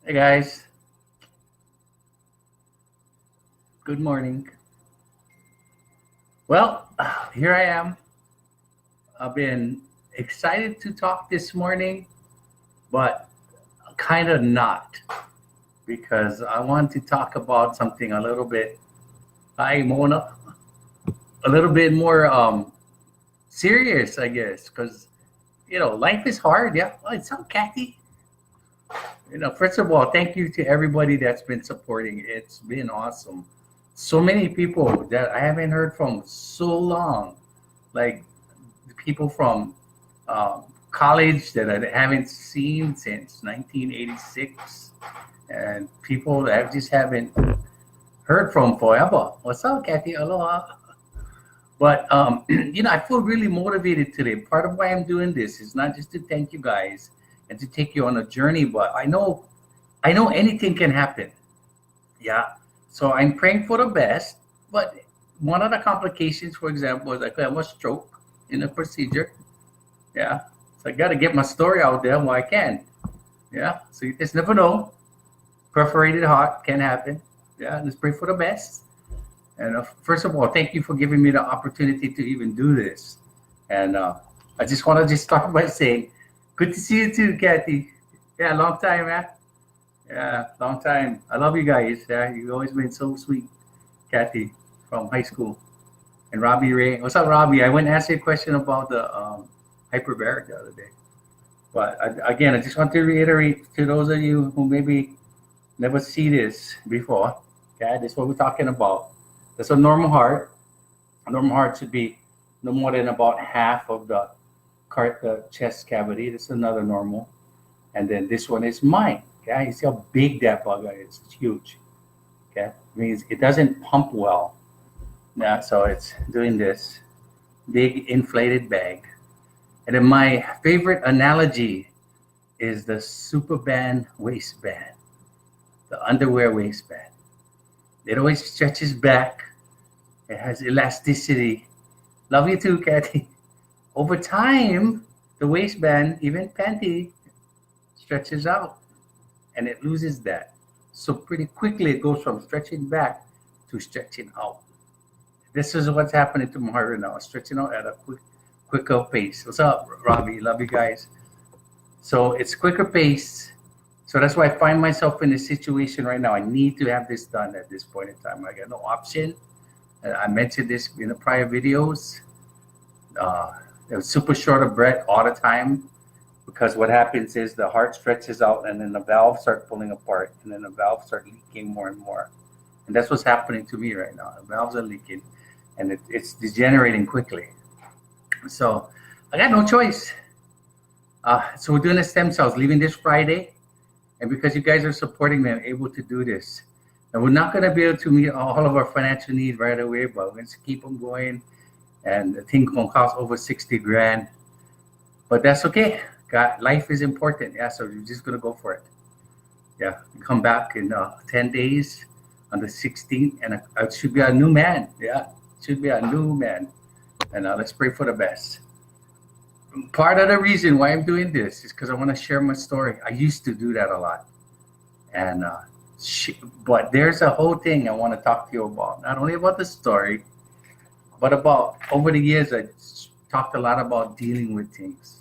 Hey guys, good morning. Well, here I am. I've been excited to talk this morning, but kind of not because I want to talk about something a little bit, hi Mona, a little bit more serious, I guess, because life is hard. Yeah, well, it's so Kathy. First of all, thank you to everybody that's been supporting. It's been awesome. So many people that I haven't heard from so long, like people from college that I haven't seen since 1986, and people that I just haven't heard from forever. What's up, Kathy? Aloha. But I feel really motivated today. Part of why I'm doing this is not just to thank you guys and to take you on a journey, but I know anything can happen. Yeah. So I'm praying for the best. But one of the complications, for example, is I could have a stroke in a procedure. Yeah. So I got to get my story out there while I can. Yeah. So you just never know. Perforated heart can happen. Yeah. Let's pray for the best. And first of all, thank you for giving me the opportunity to even do this. And I just want to just start by saying, good to see you too, Kathy. Yeah, long time, man. Yeah, long time. I love you guys. Yeah, you've always been so sweet, Kathy, from high school. And Robbie Ray. What's up, Robbie? I went and asked you a question about the hyperbaric the other day. But again, I just want to reiterate to those of you who maybe never see this before. Okay, this is what we're talking about. That's a normal heart. A normal heart should be no more than about half of the chest cavity. This is another normal. And then this one is mine. Okay, you see how big that bugger is? It's huge. Okay, it means it doesn't pump well. Yeah, so it's doing this big inflated bag. And then my favorite analogy is the Superband waistband, the underwear waistband. It always stretches back. It has elasticity. Love you too, Kathy. Over time, the waistband, even panty, stretches out and it loses that. So pretty quickly it goes from stretching back to stretching out. This is what's happening to my heart right now, stretching out at a quicker pace. What's up, Robbie? Love you guys. So it's quicker pace. So that's why I find myself in this situation right now. I need to have this done at this point in time. I got no option. I mentioned this in the prior videos. It was super short of breath all the time because what happens is the heart stretches out and then the valves start pulling apart and then the valves start leaking more and more. And that's what's happening to me right now. The valves are leaking and it's degenerating quickly. So I got no choice. So we're doing the stem cells, leaving this Friday. And because you guys are supporting me, I'm able to do this. And we're not going to be able to meet all of our financial needs right away, but we're going to keep them going. And the thing going to cost over 60 grand. But that's okay. God, life is important. Yeah, so you're just going to go for it. Yeah, come back in 10 days on the 16th, and I should be a new man. Yeah, should be a new man. And let's pray for the best. Part of the reason why I'm doing this is because I want to share my story. I used to do that a lot. And but there's a whole thing I want to talk to you about. Not only about the story, but about over the years I talked a lot about dealing with things.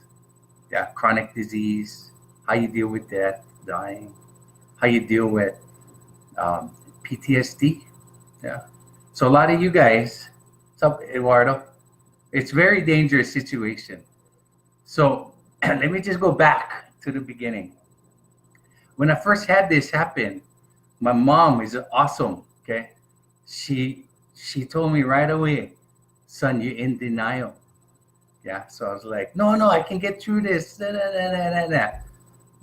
Yeah, chronic disease, how you deal with death, dying, how you deal with PTSD. Yeah. So a lot of you guys, what's up, Eduardo? It's a very dangerous situation. So let me just go back to the beginning. When I first had this happen, my mom is awesome. Okay, she told me right away, son, you're in denial. Yeah, so I was like, no, I can get through this. Da, da, da, da, da, da.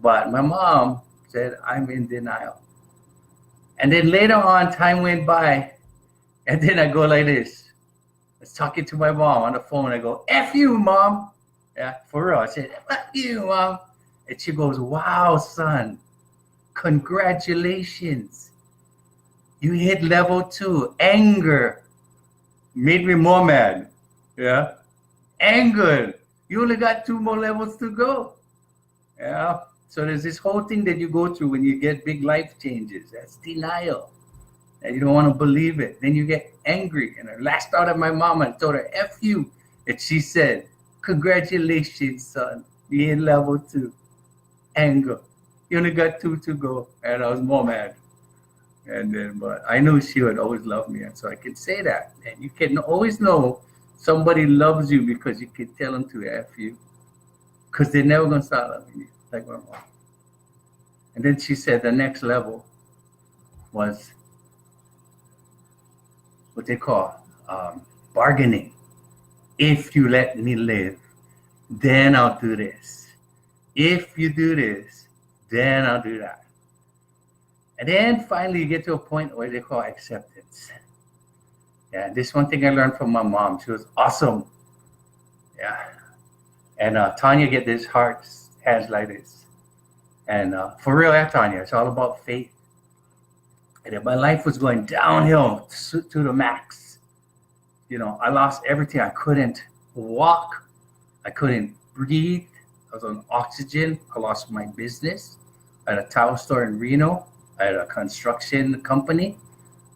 But my mom said, I'm in denial. And then later on, time went by, and then I go like this. I was talking to my mom on the phone. I go, F you, mom. Yeah, for real. I said, F you, mom. And she goes, wow, son, congratulations. You hit level 2. Anger made me more mad. Yeah. Anger. You only got 2 more levels to go. Yeah. So there's this whole thing that you go through when you get big life changes. That's denial. And you don't want to believe it. Then you get angry. And I lashed out at my mom and told her, F you. And she said, congratulations, son. You're in level 2. Anger. You only got 2 to go. And I was more mad. And then, but I knew she would always love me. And so I could say that. And you can always know somebody loves you because you can tell them to F you. Because they're never going to start loving you like my mom. And then she said the next level was what they call bargaining. If you let me live, then I'll do this. If you do this, then I'll do that. And then finally you get to a point where they call acceptance. Yeah, this one thing I learned from my mom. She was awesome. Yeah. And Tanya get this heart hands like this. And for real, Tanya, it's all about faith. And if my life was going downhill to the max, I lost everything. I couldn't walk. I couldn't breathe. I was on oxygen. I lost my business. I had a towel store in Reno. I had a construction company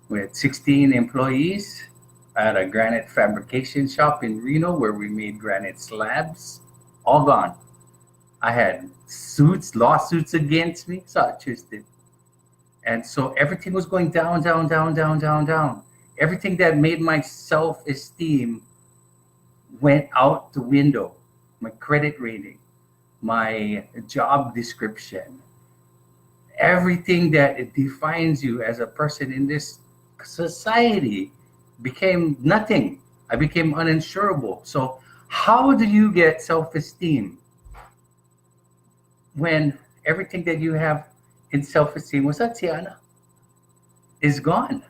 with 16 employees. I had a granite fabrication shop in Reno where we made granite slabs. All gone. I had lawsuits against me. So I twisted. And so everything was going down, down, down, down, down, down. Everything that made my self-esteem went out the window. My credit rating, my job description, everything that defines you as a person in this society became nothing. I became uninsurable. So how do you get self-esteem when everything that you have in self-esteem was Tiana is gone?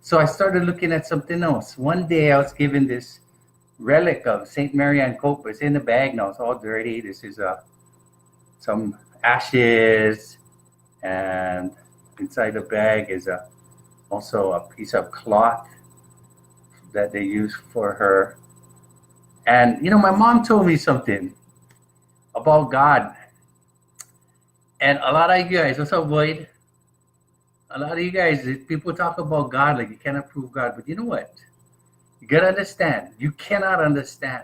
So I started looking at something else. One day I was given this relic of St. Mary Ann Cope. It's in the bag now. It's all dirty. This is some ashes, and inside the bag is also a piece of cloth that they use for her. And my mom told me something about God. And a lot of you guys, what's up, Boyd? A lot of you guys, people talk about God like you cannot prove God. But you know what? You got to understand. You cannot understand.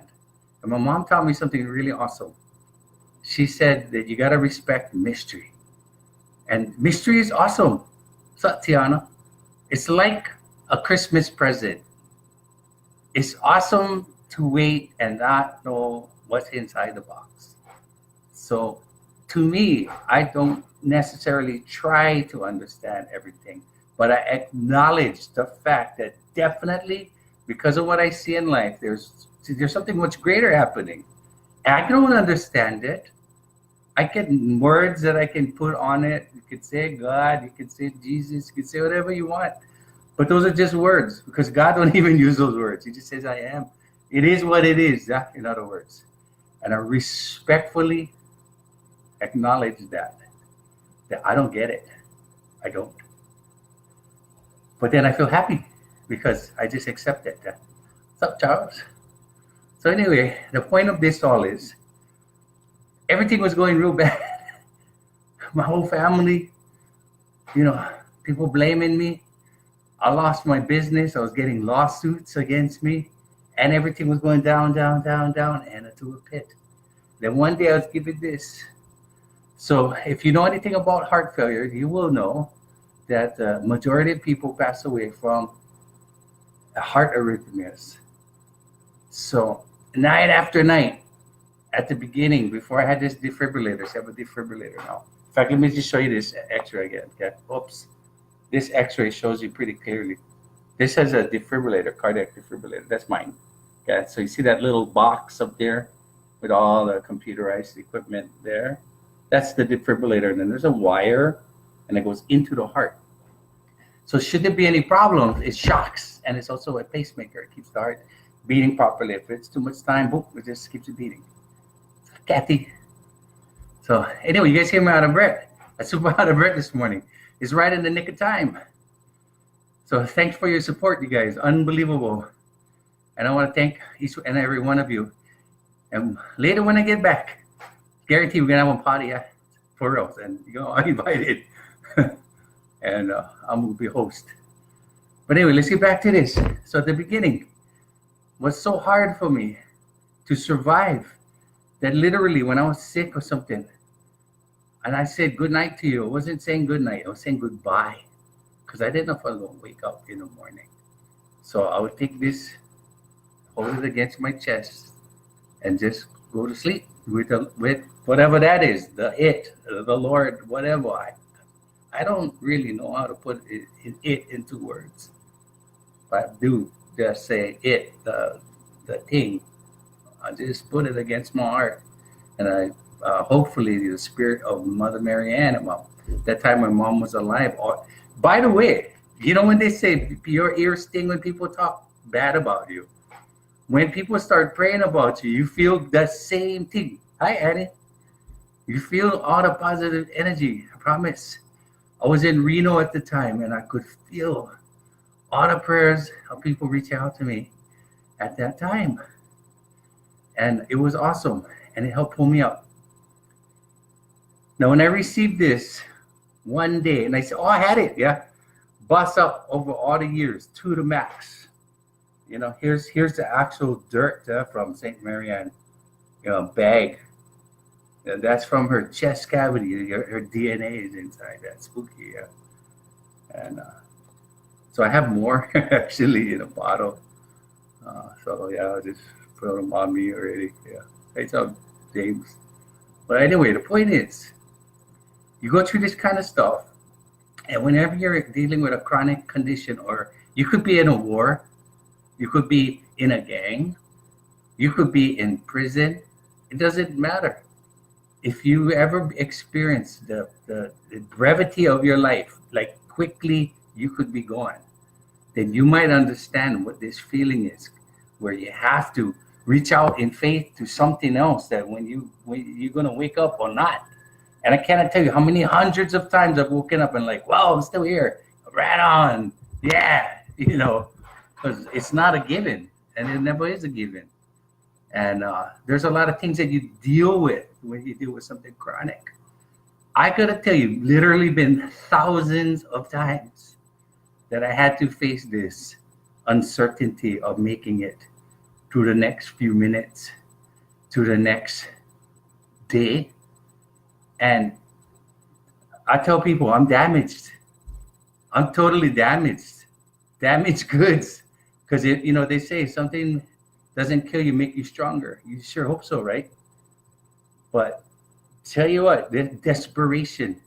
And my mom taught me something really awesome. She said that you got to respect mystery. And mystery is awesome. Tiana. It's like a Christmas present. It's awesome to wait and not know what's inside the box. So to me, I don't necessarily try to understand everything, but I acknowledge the fact that definitely because of what I see in life, there's something much greater happening. And I don't understand it. I get words that I can put on it. You could say God, you could say Jesus, you could say whatever you want. But those are just words because God don't even use those words. He just says, I am. It is what it is, in other words. And I respectfully acknowledge that I don't get it. I don't. But then I feel happy because I just accept it. What's up, Charles? So anyway, the point of this all is everything was going real bad. My whole family, people blaming me. I lost my business. I was getting lawsuits against me. And everything was going down, down, down, down, and into a pit. Then one day I was given this. So if you know anything about heart failure, you will know that the majority of people pass away from heart arrhythmias. So night after night, at the beginning, before I had this defibrillator, so I have a defibrillator now. In fact, let me just show you this x-ray again. Okay. Oops. This x-ray shows you pretty clearly. This has a defibrillator, cardiac defibrillator. That's mine. Okay. So you see that little box up there with all the computerized equipment there? That's the defibrillator. And then there's a wire and it goes into the heart. So should there be any problems, it shocks. And it's also a pacemaker. It keeps the heart beating properly. If it's too much time, boom, it just keeps it beating. Kathy. So anyway, you guys hear me out of breath. I'm super out of breath this morning. It's right in the nick of time. So thanks for your support, you guys. Unbelievable. And I want to thank each and every one of you. And later when I get back, guarantee we're going to have a party. for us. And I invited, and I'm gonna be host. But anyway, let's get back to this. So at the beginning, was so hard for me to survive that literally when I was sick or something, and I said good night to you, I wasn't saying good night, I was saying goodbye, because I didn't know if I was going to wake up in the morning. So I would take this, hold it against my chest, and just go to sleep with whatever that is, the Lord, whatever. I don't really know how to put it into words, but I do just say the thing. I just put it against my heart, and I hopefully the spirit of Mother Mary Ann. That time my mom was alive. By the way, when they say your ears sting when people talk bad about you, when people start praying about you, you feel the same thing. Hi, Annie. You feel all the positive energy. I promise. I was in Reno at the time, and I could feel all the prayers of people reaching out to me at that time. And it was awesome, and it helped pull me up. Now, when I received this one day, and I said, I had it, yeah. Bust up over all the years to the max. Here's the actual dirt from St. Mary Ann, bag. And that's from her chest cavity. Her DNA is inside. That's spooky, yeah. And so I have more actually in a bottle. So yeah, I'll just put them on me already. Yeah, it's up, James. But anyway, the point is, you go through this kind of stuff, and whenever you're dealing with a chronic condition, or you could be in a war, you could be in a gang, you could be in prison, it doesn't matter. If you ever experience the brevity of your life, like quickly you could be gone, then you might understand what this feeling is, where you have to reach out in faith to something else, that when you're going to wake up or not. And I cannot tell you how many hundreds of times I've woken up and like, wow, I'm still here. Right on. Yeah. Because it's not a given, and it never is a given. And there's a lot of things that you deal with when you deal with something chronic. I gotta tell you, literally been thousands of times that I had to face this uncertainty of making it through the next few minutes, to the next day. And I tell people I'm damaged. I'm totally damaged. Damaged goods. Because they say something doesn't kill you, make you stronger. You sure hope so, right? But tell you what, the desperation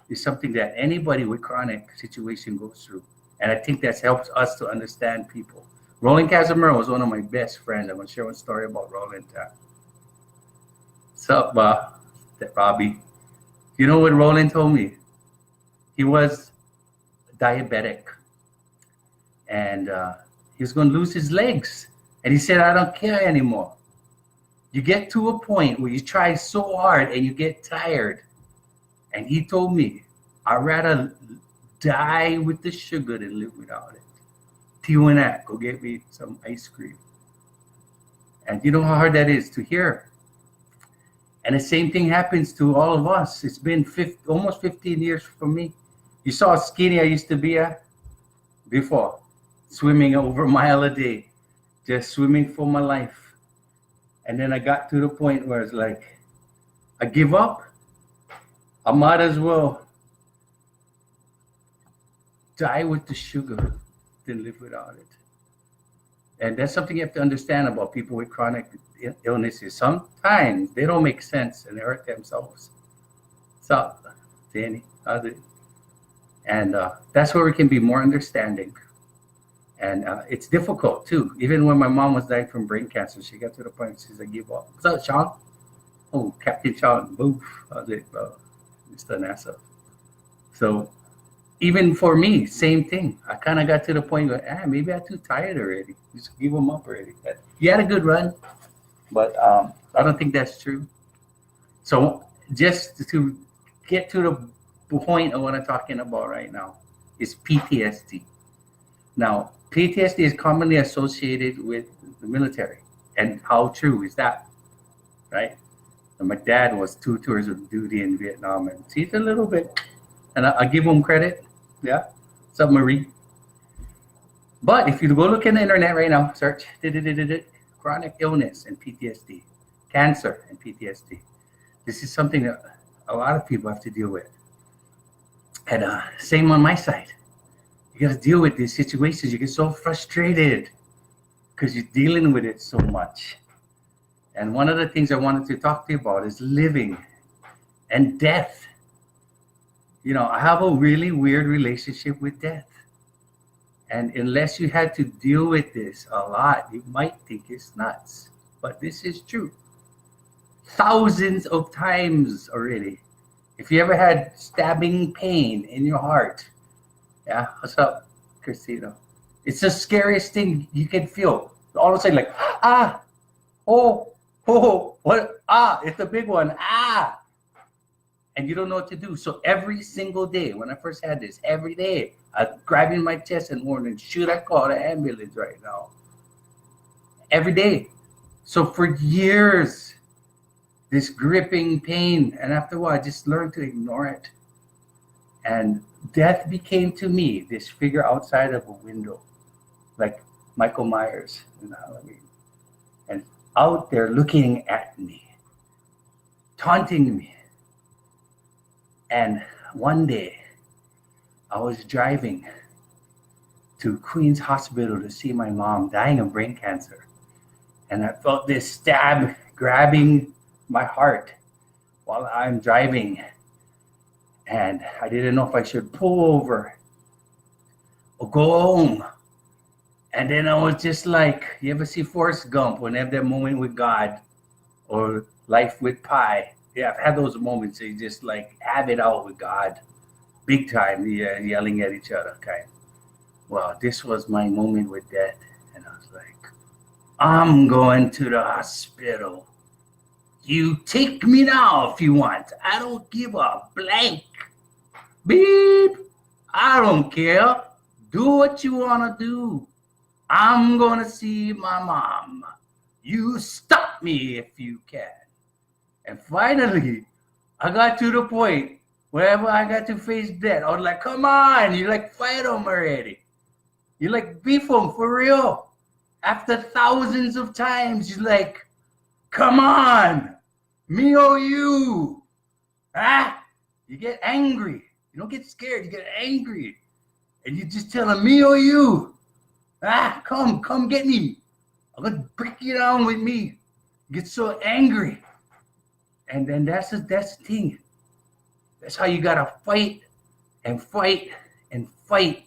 is something that anybody with chronic situation goes through. And I think that helps us to understand people. Roland Casimiro was one of my best friends. I'm going to share one story about Roland. What's up, Robbie? You know what Roland told me? He was diabetic. And he was going to lose his legs. And he said, I don't care anymore. You get to a point where you try so hard and you get tired. And he told me, I'd rather die with the sugar than live without it. Tijuana, go get me some ice cream. And you know how hard that is to hear. And the same thing happens to all of us. It's been almost 15 years for me. You saw how skinny I used to be before. Swimming over a mile a day. Just swimming for my life. And then I got to the point where it's like, I give up. I might as well die with the sugar than live without it. And that's something you have to understand about people with chronic illnesses. Sometimes they don't make sense and they hurt themselves. What's up, Danny? How's it? And that's where we can be more understanding. And it's difficult too. Even when my mom was dying from brain cancer, she got to the point she said, I give up. What's up, Sean? Oh, Captain Sean. Boof. How's it, Mr. NASA? So even for me, same thing. I kind of got to the point where, maybe I'm too tired already. Just give them up already. You had a good run, but I don't think that's true. So just to get to the point of what I'm talking about right now is PTSD. Now, PTSD is commonly associated with the military. And how true is that? Right? And my dad was 2 tours of duty in Vietnam, and he's a little bit, and I give him credit. Yeah, submarine. But if you go look in the internet right now, search chronic illness and PTSD, cancer and PTSD. This is something that a lot of people have to deal with. And same on my side. You got to deal with these situations. You get so frustrated because you're dealing with it so much. And one of the things I wanted to talk to you about is living and death. You know, I have a really weird relationship with death. And unless you had to deal with this a lot, you might think it's nuts. But this is true. Thousands of times already. If you ever had stabbing pain in your heart, yeah, what's up, Christina? It's the scariest thing you can feel. All of a sudden, like, what? It's a big one. And you don't know what to do. So every single day, when I first had this, every day, I'm grabbing my chest and wondering, should I call the ambulance right now? Every day. So for years, this gripping pain, and after a while, I just learned to ignore it. And death became to me this figure outside of a window, like Michael Myers in Halloween, and out there looking at me, taunting me. And one day, I was driving to Queens Hospital to see my mom dying of brain cancer. And I felt this stab grabbing my heart while I'm driving. And I didn't know if I should pull over or go home. And then I was just like, you ever see Forrest Gump when they have that moment with God or Life with Pi? Yeah, I've had those moments where you just like have it out with God. Big time, yelling at each other, kind. Well, this was my moment with death. And I was like, I'm going to the hospital. You take me now if you want. I don't give a blank. Beep. I don't care. Do what you want to do. I'm going to see my mom. You stop me if you can. And finally, I got to the point whenever I got to face death, I was like, come on, you like fight them already. You like beef them for real. After thousands of times, you're like, come on, me or you. You get angry. You don't get scared, you get angry. And you just tell them, me or you. Come get me. I'm going to break you down with me. You get so angry. And then that's the thing. That's how you gotta fight and fight and fight.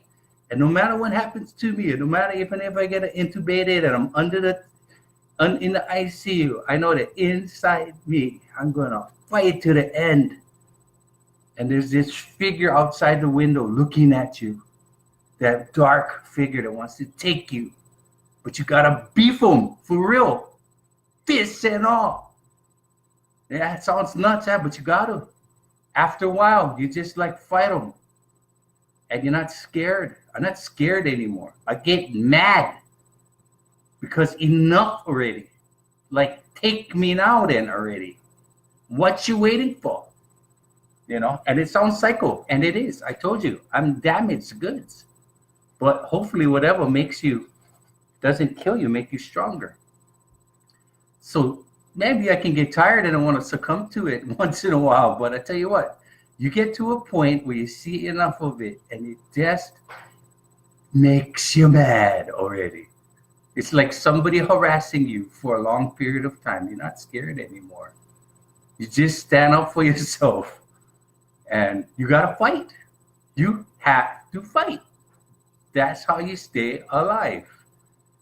And no matter what happens to me, no matter even if I get intubated and I'm in the ICU, I know that inside me, I'm gonna fight to the end. And there's this figure outside the window looking at you, that dark figure that wants to take you. But you gotta beef them for real, fists and all. Yeah, it sounds nuts, but you gotta. After a while, you just like fight them. And you're not scared. I'm not scared anymore. I get mad because enough already. Like, take me now then already. What you waiting for? You know, and it sounds psycho, and it is. I told you, I'm damaged goods. But hopefully whatever makes you, doesn't kill you, make you stronger. So maybe I can get tired and I want to succumb to it once in a while. But I tell you what, you get to a point where you see enough of it and it just makes you mad already. It's like somebody harassing you for a long period of time. You're not scared anymore. You just stand up for yourself and you got to fight. You have to fight. That's how you stay alive.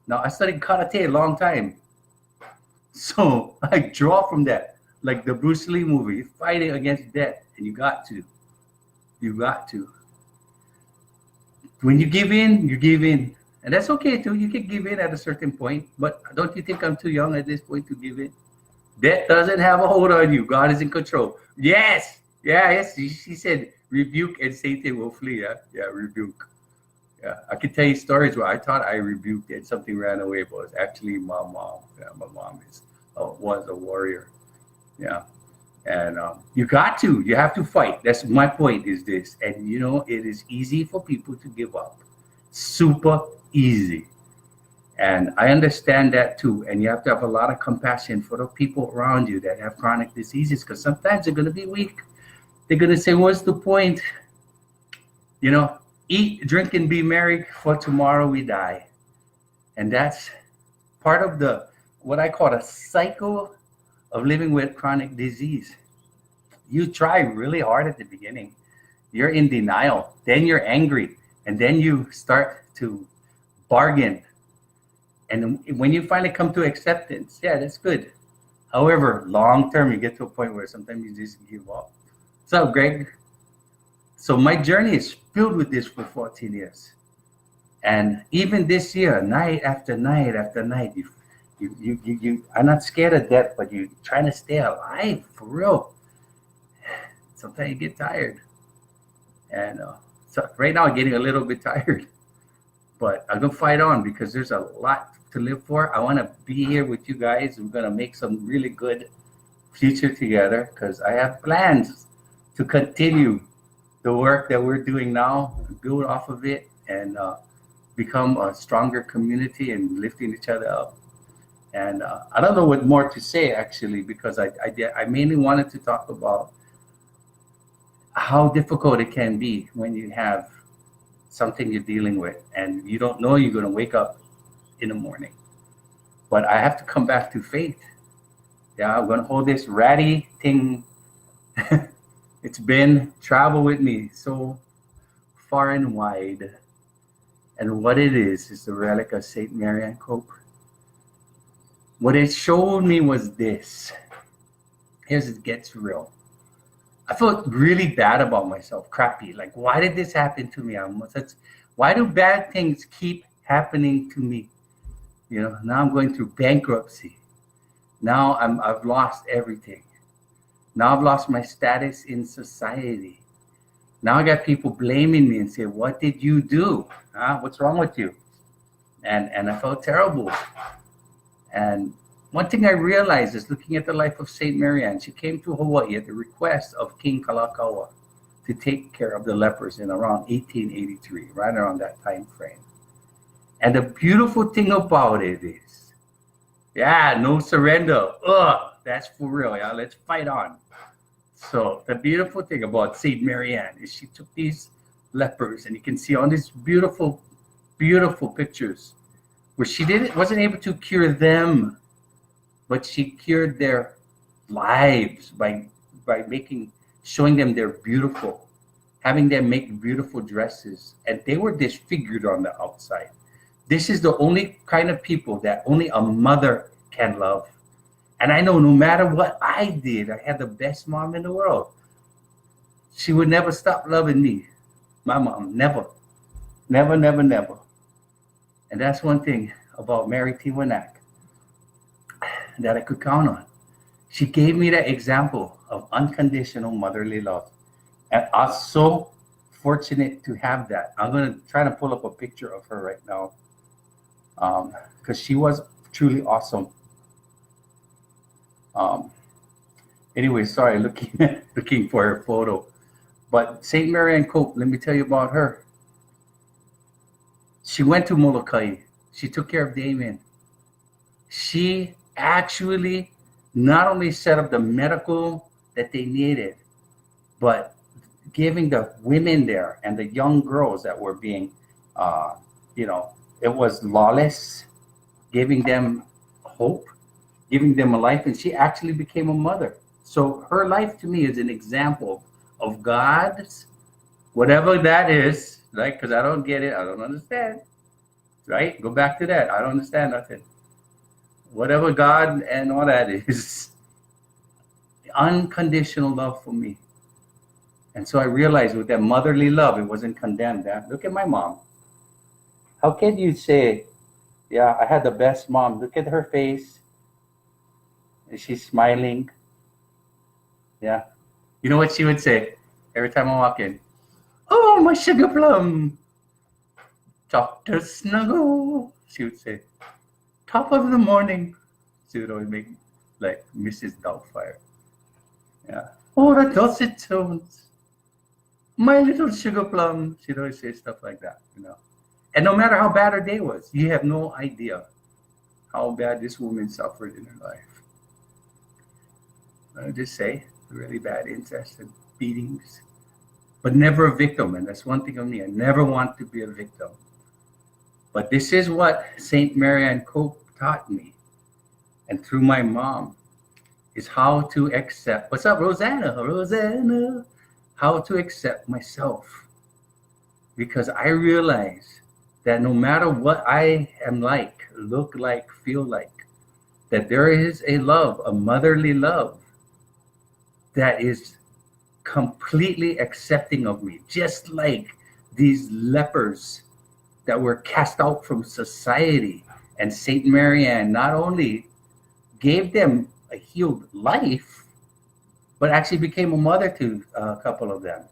Now, I studied karate a long time. So I draw from that, like the Bruce Lee movie, you're fighting against death, and you got to. When you give in, you give in. And that's okay too, you can give in at a certain point, but don't you think I'm too young at this point to give in? Death doesn't have a hold on you, God is in control. Yes, she said, rebuke and Satan will flee, yeah, rebuke. Yeah, I can tell you stories where I thought I rebuked it, something ran away, but it was actually my mom. Yeah, my mom was a warrior. Yeah, And you have to fight. That's my point is this. And it is easy for people to give up. Super easy. And I understand that too. And you have to have a lot of compassion for the people around you that have chronic diseases, because sometimes they're going to be weak. They're going to say, what's the point? Eat, drink, and be merry, for tomorrow we die. And that's part of what I call a cycle of living with chronic disease. You try really hard at the beginning. You're in denial. Then you're angry. And then you start to bargain. And when you finally come to acceptance, yeah, that's good. However, long term, you get to a point where sometimes you just give up. What's up, Greg? So my journey is filled with this for 14 years. And even this year, night after night after night, you are not scared of death, but you're trying to stay alive for real. Sometimes you get tired. And so right now I'm getting a little bit tired. But I'm going to fight on because there's a lot to live for. I want to be here with you guys. We're going to make some really good future together, because I have plans to continue the work that we're doing now, build off of it, and become a stronger community and lifting each other up. And I don't know what more to say, actually, because I mainly wanted to talk about how difficult it can be when you have something you're dealing with and you don't know you're going to wake up in the morning. But I have to come back to faith. Yeah, I'm going to hold this ratty thing. It's been travel with me so far and wide. And what it is the relic of St. Mary and Cope. What it showed me was this. Here's it gets real. I felt really bad about myself, crappy. Like, why did this happen to me? Why do bad things keep happening to me? Now I'm going through bankruptcy. Now I've lost everything. Now I've lost my status in society. Now I got people blaming me and say, what did you do? What's wrong with you? And I felt terrible. And one thing I realized is looking at the life of St. Mary Ann, she came to Hawaii at the request of King Kalakaua to take care of the lepers in around 1883, right around that time frame. And the beautiful thing about it is, no surrender. That's for real. Yeah, let's fight on. So the beautiful thing about St. Mary Ann is she took these lepers, and you can see on these beautiful, beautiful pictures where she wasn't able to cure them, but she cured their lives by showing them they're beautiful, having them make beautiful dresses, and they were disfigured on the outside. This is the only kind of people that only a mother can love. And I know no matter what I did, I had the best mom in the world. She would never stop loving me. My mom, never. Never, never, never. And that's one thing about Mary Tiwanak that I could count on. She gave me that example of unconditional motherly love. And I'm so fortunate to have that. I'm going to try to pull up a picture of her right now, because she was truly awesome. Anyway, sorry, looking for her photo. But St. Mary Ann Cope, let me tell you about her. She went to Molokai. She took care of Damien. She actually not only set up the medical that they needed, but giving the women there and the young girls that were being, it was lawless, giving them hope, giving them a life, and she actually became a mother. So her life to me is an example of God's, whatever that is, right? Because I don't get it, I don't understand, right? Go back to that. I don't understand nothing. Whatever God and all that is, unconditional love for me. And so I realized with that motherly love, it wasn't condemned. Look at my mom. How can you say, yeah, I had the best mom? Look at her face. And she's smiling. Yeah. You know what she would say every time I walk in? Oh, my sugar plum. Dr. Snuggle. She would say, top of the morning. She would always make like Mrs. Doubtfire. Yeah. Oh, the dulcet tones. My little sugar plum. She'd always say stuff like that. And no matter how bad her day was, you have no idea how bad this woman suffered in her life. I just say really bad incest and beatings, but never a victim. And that's one thing of me. I never want to be a victim. But this is what St. Mary Ann Cope taught me, and through my mom, is how to accept. What's up, Rosanna? Rosanna. How to accept myself. Because I realize that no matter what I am like, look like, feel like, that there is a love, a motherly love, that is completely accepting of me, just like these lepers that were cast out from society. And Saint Mary Ann not only gave them a healed life, but actually became a mother to a couple of them.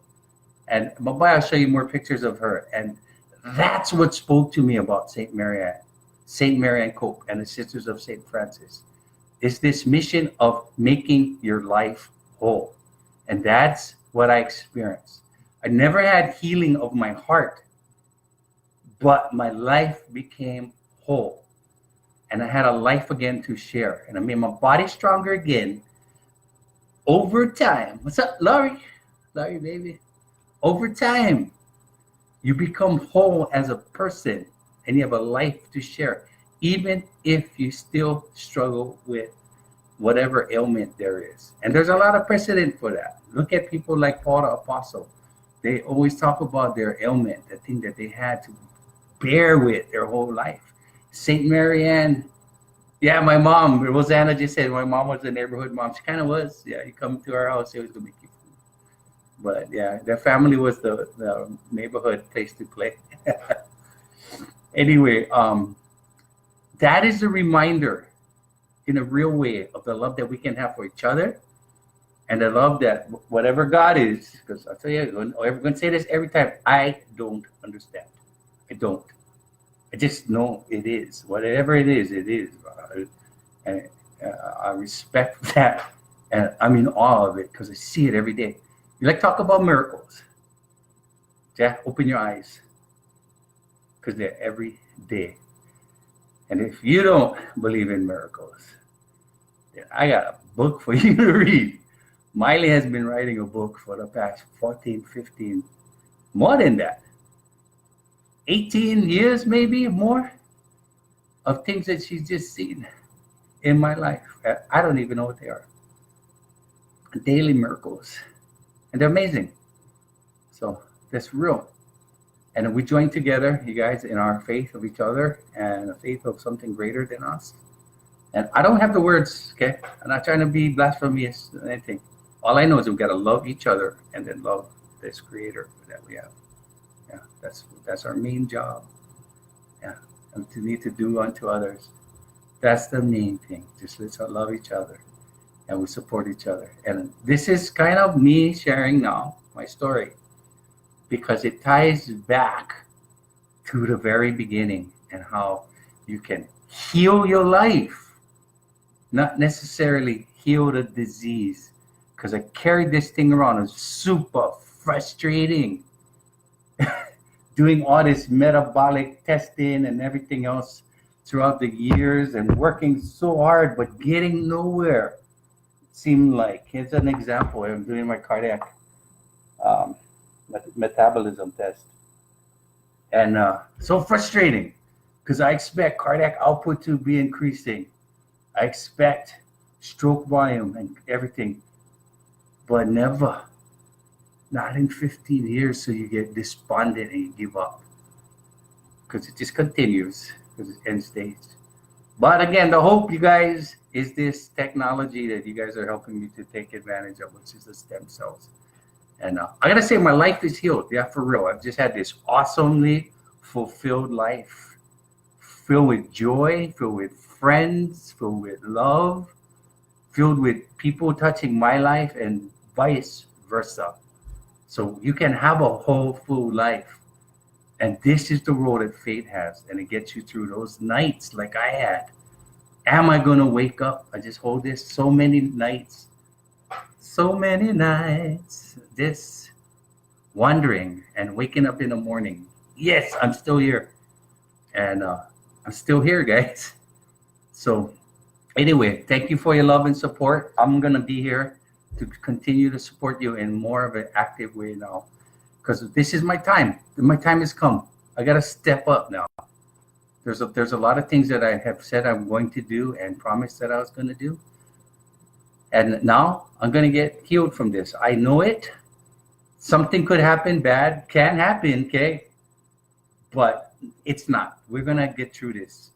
And I'll show you more pictures of her. And that's what spoke to me about Saint Mary Ann Cope, and the Sisters of Saint Francis, is this mission of making your life whole. And that's what I experienced. I never had healing of my heart, but my life became whole. And I had a life again to share. And I made my body stronger again over time. What's up, Laurie? Laurie, baby. Over time, you become whole as a person and you have a life to share, even if you still struggle with whatever ailment there is. And there's a lot of precedent for that. Look at people like Paul the Apostle. They always talk about their ailment, the thing that they had to bear with their whole life. St. Mary Ann, yeah, my mom, Rosanna just said my mom was a neighborhood mom. She kind of was. Yeah, you come to our house, she was going to make you food. But yeah, their family was the neighborhood place to play. Anyway, that is a reminder in a real way of the love that we can have for each other, and the love that whatever God is, because I'll tell you, I'm going to say this every time, I don't understand. I don't. I just know it is. Whatever it is, it is. And I respect that, and I'm in awe of it because I see it every day. You like talk about miracles. Yeah, open your eyes, because they're every day. And if you don't believe in miracles, then I got a book for you to read. Miley has been writing a book for the past 14, 15, more than that, 18 years, maybe more, of things that she's just seen in my life. I don't even know what they are. Daily miracles. And they're amazing. So that's real. And we join together, you guys, in our faith of each other and a faith of something greater than us. And I don't have the words, okay? I'm not trying to be blasphemous or anything. All I know is we've got to love each other and then love this creator that we have. Yeah, that's our main job. Yeah, and to need to do unto others. That's the main thing. Just let's love each other and we support each other. And this is kind of me sharing now my story, because it ties back to the very beginning and how you can heal your life, not necessarily heal the disease. Because I carried this thing around. It's super frustrating doing all this metabolic testing and everything else throughout the years and working so hard but getting nowhere. It seemed like, here's an example. I'm doing my cardiac metabolism test, and so frustrating because I expect cardiac output to be increasing. I expect stroke volume and everything, but never, not in 15 years. So you get despondent and you give up because it just continues because it's end stage. But again, the hope, you guys, is this technology that you guys are helping me to take advantage of, which is the stem cells. And I gotta say, my life is healed. Yeah, for real. I've just had this awesomely fulfilled life, filled with joy, filled with friends, filled with love, filled with people touching my life, and vice versa. So you can have a whole full life. And this is the road that faith has, and it gets you through those nights like I had. Am I gonna wake up? I just hold this so many nights So many nights just wondering and waking up in the morning. Yes, I'm still here. And I'm still here, guys. So, anyway, thank you for your love and support. I'm going to be here to continue to support you in more of an active way now because this is my time. My time has come. I got to step up now. There's a lot of things that I have said I'm going to do and promised that I was going to do. And now I'm going to get healed from this. I know it. Something could happen, bad can happen, okay? But it's not. We're going to get through this.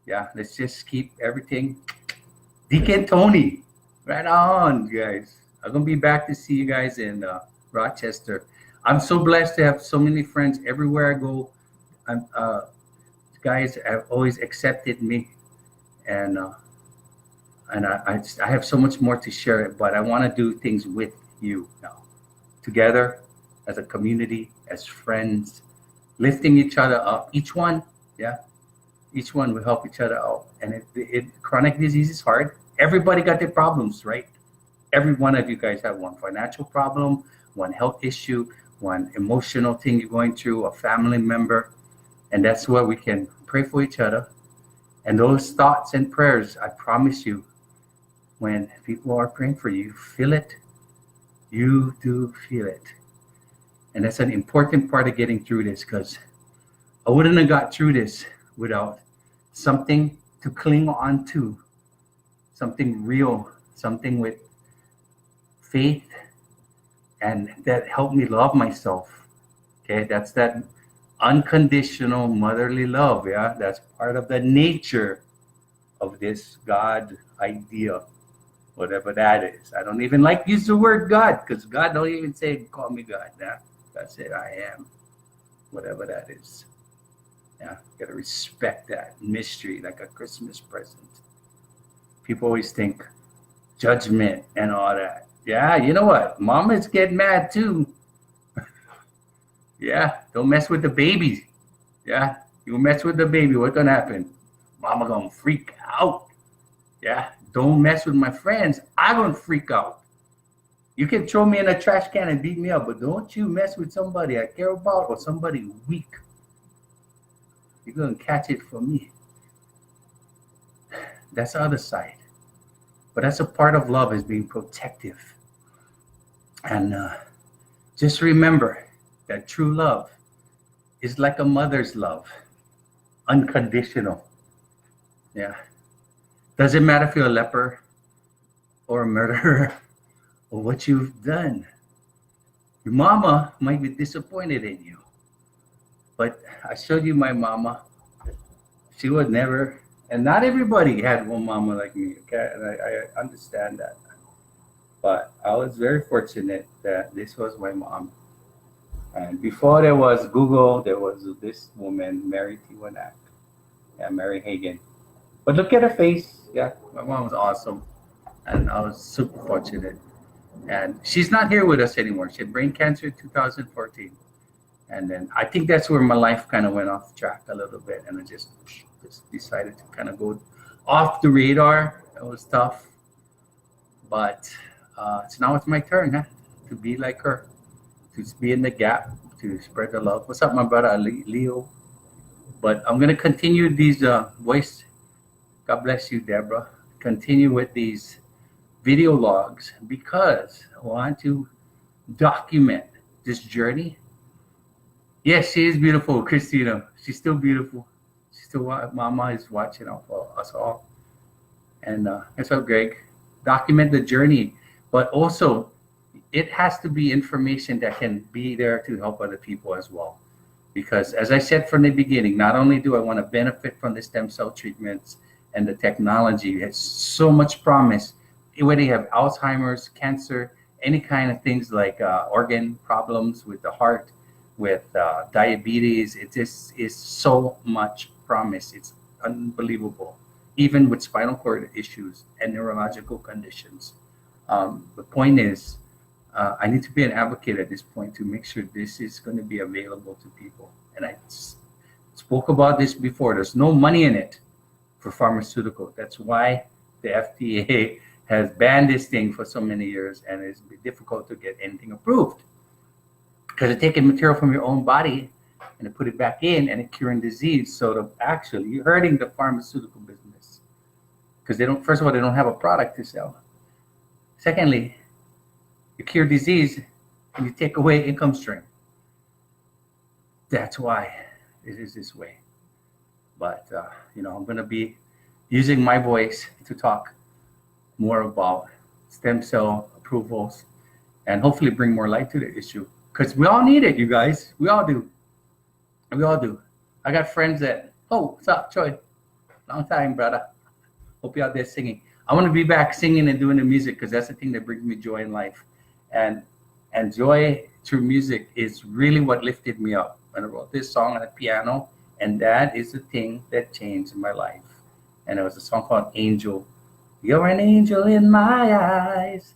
Yeah, let's just keep everything. Deacon Tony, right on, guys. I'm going to be back to see you guys in Rochester. I'm so blessed to have so many friends everywhere I go. Guys have always accepted me, and I have so much more to share, but I want to do things with you now, together as a community, as friends, lifting each other up. Each one, yeah, each one will help each other out. And chronic disease is hard. Everybody got their problems, right? Every one of you guys have one financial problem, one health issue, one emotional thing you're going through, a family member. And that's where we can pray for each other. And those thoughts and prayers, I promise you, when people are praying for you, feel it. You do feel it. And that's an important part of getting through this, because I wouldn't have got through this without something to cling on to, something real, something with faith, and that helped me love myself. Okay, that's that unconditional motherly love. Yeah, that's part of the nature of this God idea, whatever that is. I don't even like use the word God, because God don't even say call me God. Yeah, that's it. I am, whatever that is. Yeah, gotta respect that mystery like a Christmas present. People always think judgment and all that. Yeah, you know what? Mamas get mad too. Yeah, don't mess with the babies. Yeah, you mess with the baby, what's gonna happen? Mama gonna freak out. Yeah, don't mess with my friends. I'm gonna freak out. You can throw me in a trash can and beat me up, but don't you mess with somebody I care about or somebody weak. You're gonna catch it from me. That's the other side. But that's a part of love, is being protective. And just remember that true love is like a mother's love, unconditional. Yeah. Doesn't matter if you're a leper or a murderer or what you've done. Your mama might be disappointed in you. But I showed you my mama. She would never, and not everybody had one mama like me, okay? And I understand that. But I was very fortunate that this was my mom. And before there was Google, there was this woman, Mary Tiwanak. Yeah, Mary Hagan. But look at her face. Yeah, my mom was awesome. And I was super fortunate. And she's not here with us anymore. She had brain cancer in 2014. And then I think that's where my life kind of went off track a little bit. And I just decided to kind of go off the radar. It was tough. But so now it's my turn, huh? To be like her, to be in the gap, to spread the love. What's up, my brother Leo? But I'm gonna continue these voice. God bless you, Deborah. Continue with these video logs because I want to document this journey. Yes, she is beautiful, Christina. She's still beautiful. She's still, Mama is watching out for us all. And that's up, Greg. Document the journey, but also it has to be information that can be there to help other people as well. Because as I said from the beginning, not only do I want to benefit from the stem cell treatments and the technology, it has so much promise. Whether you have Alzheimer's, cancer, any kind of things like organ problems with the heart, with diabetes, it just is so much promise. It's unbelievable. Even with spinal cord issues and neurological conditions. The point is, I need to be an advocate at this point to make sure this is going to be available to people. And I spoke about this before. There's no money in it for pharmaceutical. That's why the FDA has banned this thing for so many years, and it's been difficult to get anything approved because they're taking material from your own body and they put it back in and it curing disease. So actually, you're hurting the pharmaceutical business because they don't. First of all, they don't have a product to sell. Secondly, you cure disease and you take away income stream. That's why it is this way. But I'm going to be using my voice to talk more about stem cell approvals and hopefully bring more light to the issue, because we all need it, you guys. We all do. I got friends that, what's up, Troy? Long time, brother. Hope you're out there singing. I want to be back singing and doing the music because that's the thing that brings me joy in life. And joy through music is really what lifted me up when I wrote this song on the piano. And that is the thing that changed my life. And it was a song called Angel. You're an angel in my eyes.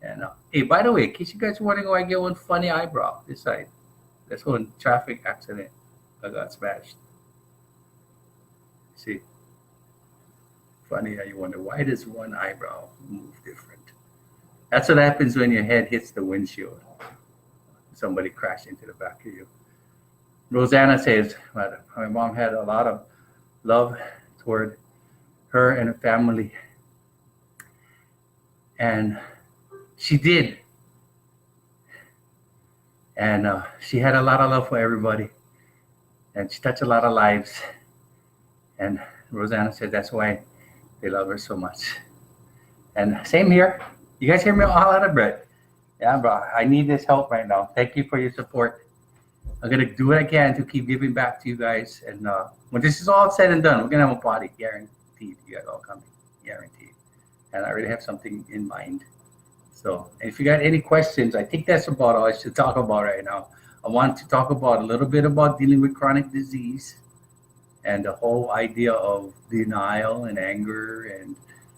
And hey, by the way, in case you guys are wondering why I get one funny eyebrow this side, that's one traffic accident. I got smashed. See? Funny how you wonder, why does one eyebrow move different? That's what happens when your head hits the windshield. Somebody crashed into the back of you. Rosanna says, my mom had a lot of love toward her and her family. And she did. And she had a lot of love for everybody. And she touched a lot of lives. And Rosanna said that's why they love her so much. And same here. You guys hear me all out of breath. Yeah, bro. I need this help right now. Thank you for your support. I'm going to do what I can to keep giving back to you guys. And when this is all said and done, we're going to have a party. Guaranteed. You guys all coming. Guaranteed. And I already have something in mind. So if you got any questions, I think that's about all I should talk about right now. I want to talk about a little bit about dealing with chronic disease and the whole idea of denial and anger and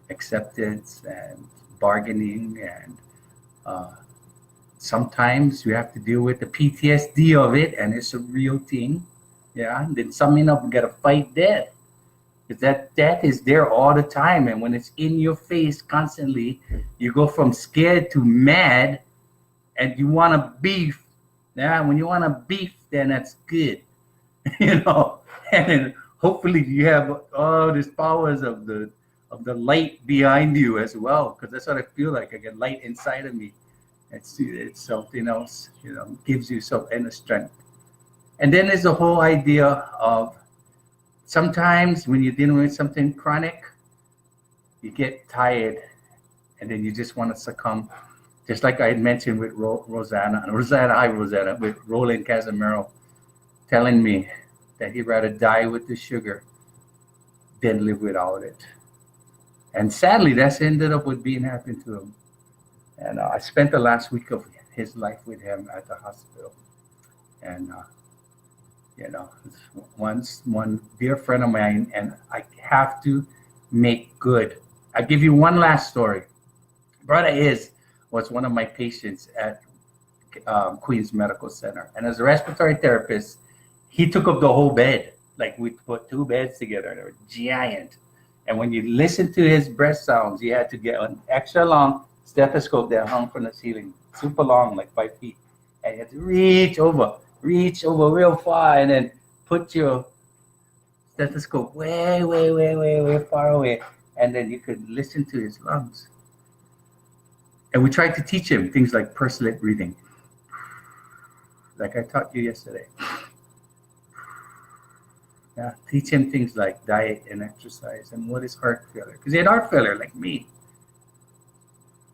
acceptance and bargaining. And sometimes you have to deal with the PTSD of it, and it's a real thing. Yeah. And then summing up, we got to fight death. Because that death is there all the time. And when it's in your face constantly, you go from scared to mad and you want to beef. Yeah, when you want to beef, then that's good. And then hopefully you have all these powers of the light behind you as well. Because that's what I feel like. I get light inside of me. It's something else, gives you some inner strength. And then there's the whole idea of sometimes when you're dealing with something chronic, you get tired and then you just want to succumb. Just like I had mentioned with Rosanna, with Roland Casimiro, telling me that he'd rather die with the sugar than live without it. And sadly, that's ended up with being happened to him. And I spent the last week of his life with him at the hospital. And one dear friend of mine, and I have to make good. I'll give you one last story. Brother was one of my patients at Queens Medical Center. And as a respiratory therapist, he took up the whole bed. Like we put two beds together. They were giant. And when you listen to his breath sounds, you had to get an extra long stethoscope that hung from the ceiling, super long, like 5 feet. And you had to reach over real far and then put your stethoscope way, way, way, way, way far away. And then you could listen to his lungs. And we tried to teach him things like pursed lip breathing, like I taught you yesterday. Yeah, teach him things like diet and exercise and what is heart failure. Because he had heart failure like me.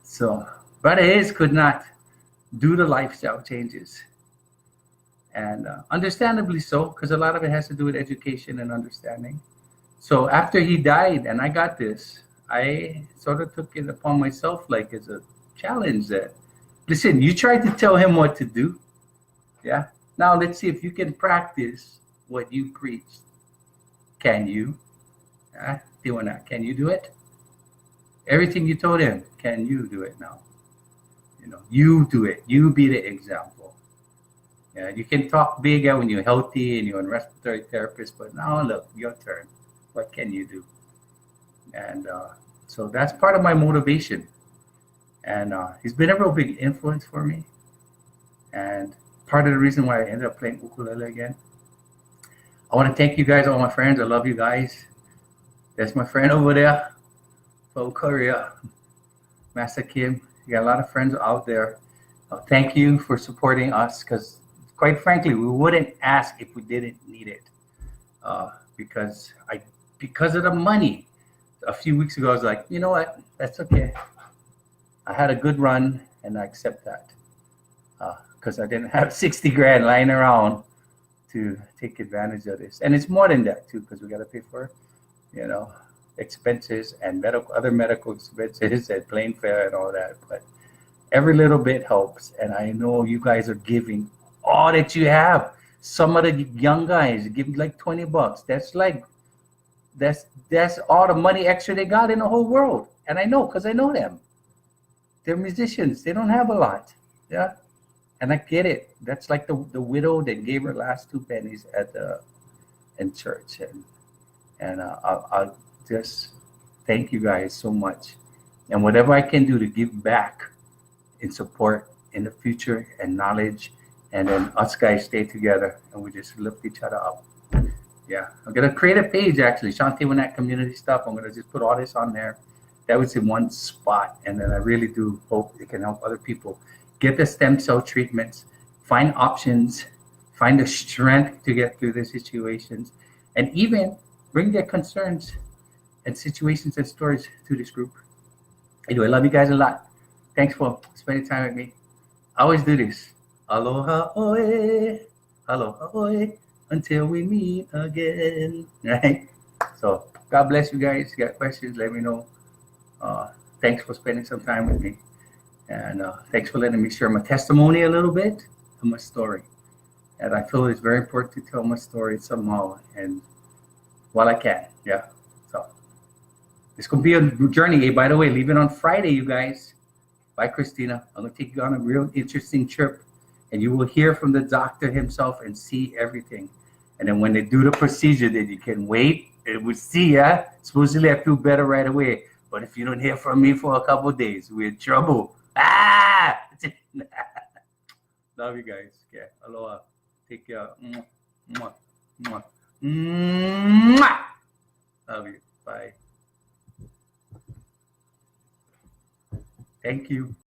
So, Brother could not do the lifestyle changes. And understandably so, because a lot of it has to do with education and understanding. So after he died, and I got this, I sort of took it upon myself like as a challenge that, listen, you tried to tell him what to do. Yeah. Now let's see if you can practice what you preached. Can you? Doing that. Can you do it? Everything you told him, can you do it now? You do it. You be the example. Yeah, you can talk big when you're healthy and you're a respiratory therapist, but now look, your turn. What can you do? And So that's part of my motivation. And he's been a real big influence for me. And part of the reason why I ended up playing ukulele again. I want to thank you guys, all my friends. I love you guys. That's my friend over there from Korea, Master Kim. You got a lot of friends out there. Thank you for supporting us because, quite frankly, we wouldn't ask if we didn't need it. Because of the money. A few weeks ago, I was like, you know what? That's okay. I had a good run, and I accept that because I didn't have 60 grand lying around to take advantage of this. And it's more than that too, because we got to pay for, expenses and other medical expenses and plane fare and all that. But every little bit helps, and I know you guys are giving all that you have. Some of the young guys give like $20. That's all the money extra they got in the whole world. And I know because I know them. They're musicians. They don't have a lot. Yeah. And I get it. That's like the widow that gave her last 2 pennies in church. And I'll just thank you guys so much. And whatever I can do to give back in support in the future and knowledge, and then us guys stay together and we just lift each other up. Yeah, I'm gonna create a page actually, Shanti Winak community stuff. I'm gonna just put all this on there. That was in one spot, and then I really do hope it can help other people get the stem cell treatments, find options, find the strength to get through the situations, and even bring their concerns and situations and stories to this group. Anyway, I love you guys a lot. Thanks for spending time with me. I always do this. Aloha oe, aloha oe, until we meet again. Right? So God bless you guys. You got questions, let me know. Thanks for spending some time with me. And thanks for letting me share my testimony a little bit and my story. And I feel it's very important to tell my story somehow and while I can. Yeah. So it's going to be a journey. By the way, leaving on Friday, you guys. Bye, Christina. I'm going to take you on a real interesting trip. And you will hear from the doctor himself and see everything. And then when they do the procedure, then you can wait. And we'll see, yeah? Supposedly I feel better right away. But if you don't hear from me for a couple of days, we're in trouble. Ah! Love you guys. Okay. Aloha. Take care. Mwah. Mwah. Mwah. Love you. Bye. Thank you.